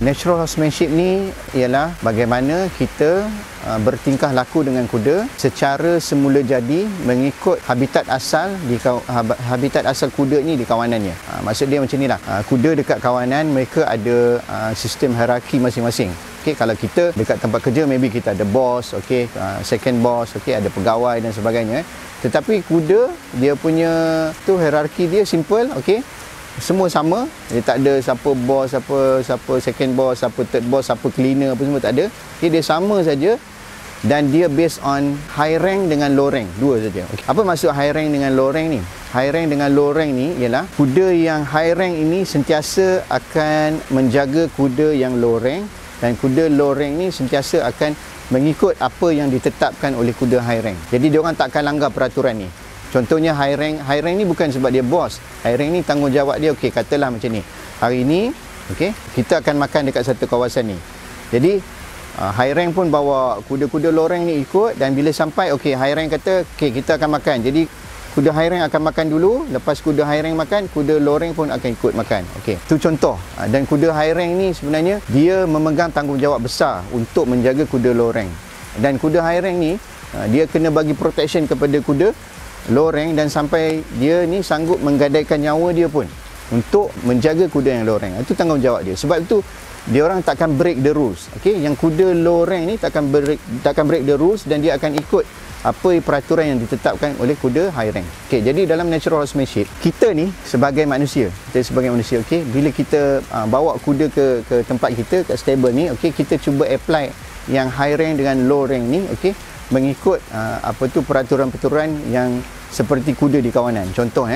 Natural horsemanship ni ialah bagaimana kita bertingkah laku dengan kuda secara semula jadi mengikut habitat asal habitat asal kuda ni di kawanannya. Maksud dia macam inilah. Kuda dekat kawanan mereka ada sistem hierarki masing-masing. Okey, kalau kita dekat tempat kerja maybe kita ada bos, okey, second boss, okey, ada pegawai dan sebagainya. Tetapi kuda dia punya tu hierarki dia simple, okey. Semua sama, dia tak ada siapa bos, siapa second boss, siapa third boss, siapa cleaner, apa semua tak ada. Okay, dia sama saja dan dia based on high rank dengan low rank, dua saja. Okay. Apa maksud high rank dengan low rank ni? High rank dengan low rank ni ialah kuda yang high rank ini sentiasa akan menjaga kuda yang low rank dan kuda low rank ni sentiasa akan mengikut apa yang ditetapkan oleh kuda high rank. Jadi dia orang tak akan langgar peraturan ni. Contohnya high rank ni bukan sebab dia bos. High rank ni tanggungjawab dia, okey, katalah macam ni. Hari ni, okey, kita akan makan dekat satu kawasan ni. Jadi high rank pun bawa kuda-kuda low rank ni ikut dan bila sampai, okey, high rank kata, okey, kita akan makan. Jadi kuda high rank akan makan dulu, lepas kuda high rank makan, kuda low rank pun akan ikut makan. Okey, itu contoh. Dan kuda high rank ni sebenarnya dia memegang tanggungjawab besar untuk menjaga kuda low rank. Dan kuda high rank ni dia kena bagi protection kepada kuda low rank dan sampai dia ni sanggup menggadaikan nyawa dia pun untuk menjaga kuda yang low rank. Itu tanggungjawab dia. Sebab itu dia orang takkan break the rules. Okey, yang kuda low rank ni takkan break the rules dan dia akan ikut apa peraturan yang ditetapkan oleh kuda high rank. Okey, jadi dalam natural horsemanship, kita ni sebagai manusia, okey, bila kita bawa kuda ke tempat kita kat stable ni, okey, kita cuba apply yang high rank dengan low rank ni, okey, mengikut peraturan-peraturan yang seperti kuda di kawanan. Contoh.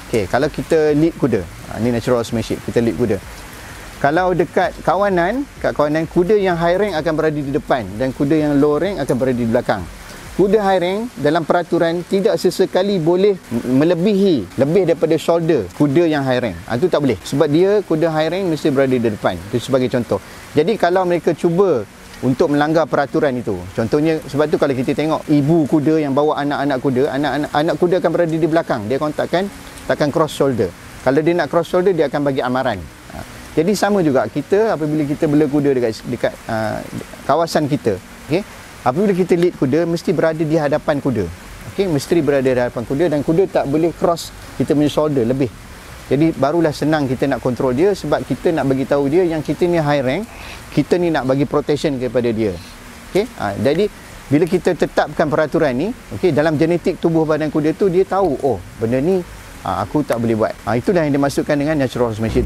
Okey, kalau kita lead kuda, ni natural horsemanship, kita lead kuda. Kalau dekat kawanan, kuda yang high rank akan berada di depan dan kuda yang low rank akan berada di belakang. Kuda high rank dalam peraturan tidak sesekali boleh melebihi lebih daripada shoulder kuda yang high rank. Itu tak boleh. Sebab dia kuda high rank mesti berada di depan. Itu sebagai contoh. Jadi kalau mereka cuba untuk melanggar peraturan itu, contohnya, sebab tu kalau kita tengok ibu kuda yang bawa anak-anak kuda, anak kuda akan berada di belakang, dia takkan cross shoulder. Kalau dia nak cross shoulder, dia akan bagi amaran. Jadi sama juga kita apabila kita bela kuda dekat kawasan kita, okey, apabila kita lead kuda mesti berada di hadapan kuda, okey, mesti berada di hadapan kuda dan kuda tak boleh cross kita punya shoulder lebih. Jadi barulah senang kita nak kontrol dia, sebab kita nak bagi tahu dia yang kita ni high rank, kita ni nak bagi protection kepada dia. Okey, jadi bila kita tetapkan peraturan ni, okey, dalam genetik tubuh badan kuda tu dia tahu, oh, benda ni aku tak boleh buat. Itulah yang dimaksudkan dengan natural horsemanship.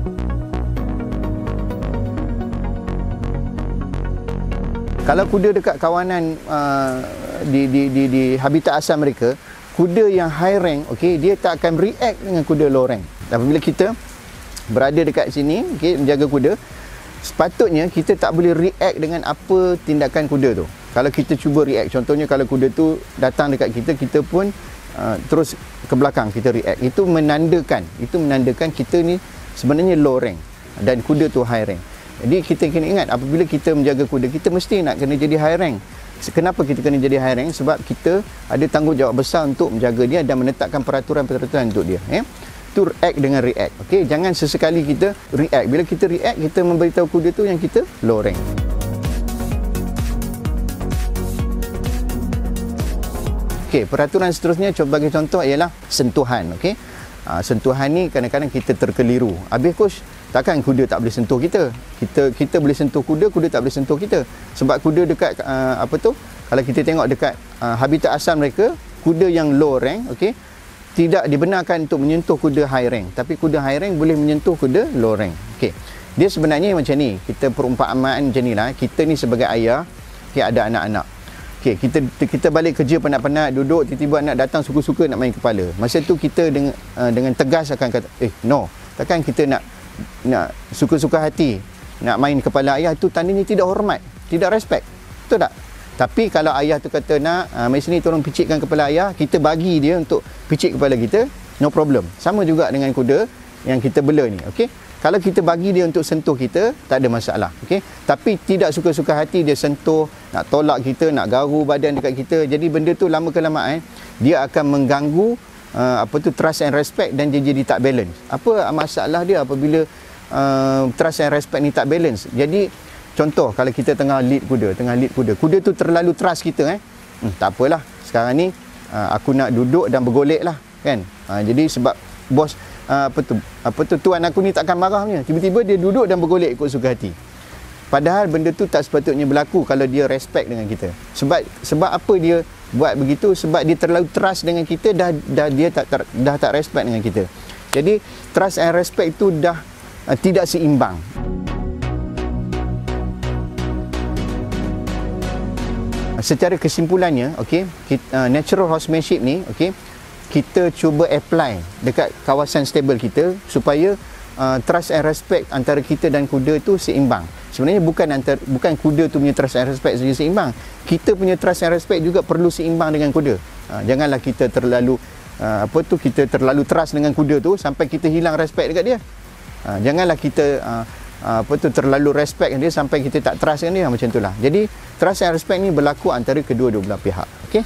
Kalau kuda dekat kawanan di habitat asal mereka, kuda yang high rank, okey, dia tak akan react dengan kuda low rank. Apabila kita berada dekat sini, okey, menjaga kuda, sepatutnya kita tak boleh react dengan apa tindakan kuda tu. Kalau kita cuba react, contohnya kalau kuda tu datang dekat kita, kita pun terus ke belakang kita react. Itu menandakan kita ni sebenarnya low rank dan kuda tu high rank. Jadi kita kena ingat, apabila kita menjaga kuda, kita mesti nak kena jadi high rank. Kenapa kita kena jadi high rank? Sebab kita ada tanggungjawab besar untuk menjaga dia dan menetapkan peraturan-peraturan untuk dia. Itu act dengan react. Okey, jangan sesekali kita react. Bila kita react, kita memberitahu kuda tu yang kita low rank. Okey, peraturan seterusnya sebagai contoh ialah sentuhan. Okey, sentuhan ni kadang-kadang kita terkeliru. Habis coach, takkan kuda tak boleh sentuh kita? Kita boleh sentuh kuda, kuda tak boleh sentuh kita. Sebab kuda dekat kalau kita tengok dekat habitat asal mereka, kuda yang low rank, okey, tidak dibenarkan untuk menyentuh kuda high rank, tapi kuda high rank boleh menyentuh kuda low rank. Okey, dia sebenarnya macam ni, kita perumpamaan macam nilah. Kita ni sebagai ayah, okey, ada anak-anak. Okey, kita balik kerja penat-penat, duduk, tiba-tiba anak datang suka-suka nak main kepala. Masa tu kita dengan tegas akan kata, no, takkan kita nak suka-suka hati nak main kepala ayah. Tu tandanya tidak hormat, tidak respect, betul tak? Tapi kalau ayah tu kata nak mari sini tolong picitkan kepala ayah, kita bagi dia untuk picit kepala kita, no problem. Sama juga dengan kuda yang kita bela ni, okey. Kalau kita bagi dia untuk sentuh kita, tak ada masalah, okey. Tapi tidak suka-suka hati dia sentuh, nak tolak kita, nak garu badan dekat kita. Jadi benda tu lama kelamaan dia akan mengganggu trust and respect dan dia jadi tak balance. Apa masalah dia apabila trust and respect ni tak balance. Jadi contoh kalau kita tengah lead kuda tu terlalu trust kita tak apalah, sekarang ni aku nak duduk dan bergolek lah kan. Jadi sebab bos apa tu tuan aku ni takkan marahnya, tiba-tiba dia duduk dan bergolek ikut suka hati. Padahal benda tu tak sepatutnya berlaku kalau dia respect dengan kita. Sebab apa dia buat begitu? Sebab dia terlalu trust dengan kita, dia tak respect dengan kita. Jadi trust and respect itu dah tidak seimbang. Secara kesimpulannya, okey, natural horsemanship ni, okey, kita cuba apply dekat kawasan stable kita supaya trust and respect antara kita dan kuda tu seimbang. Sebenarnya bukan kuda tu punya trust and respect saja seimbang, kita punya trust and respect juga perlu seimbang dengan kuda. Janganlah kita terlalu kita terlalu trust dengan kuda tu sampai kita hilang respect dekat dia. Janganlah kita terlalu respect dengan dia sampai kita tak trust dengan dia, macam itulah. Jadi trust and respect ni berlaku antara kedua-dua belah pihak. Okey.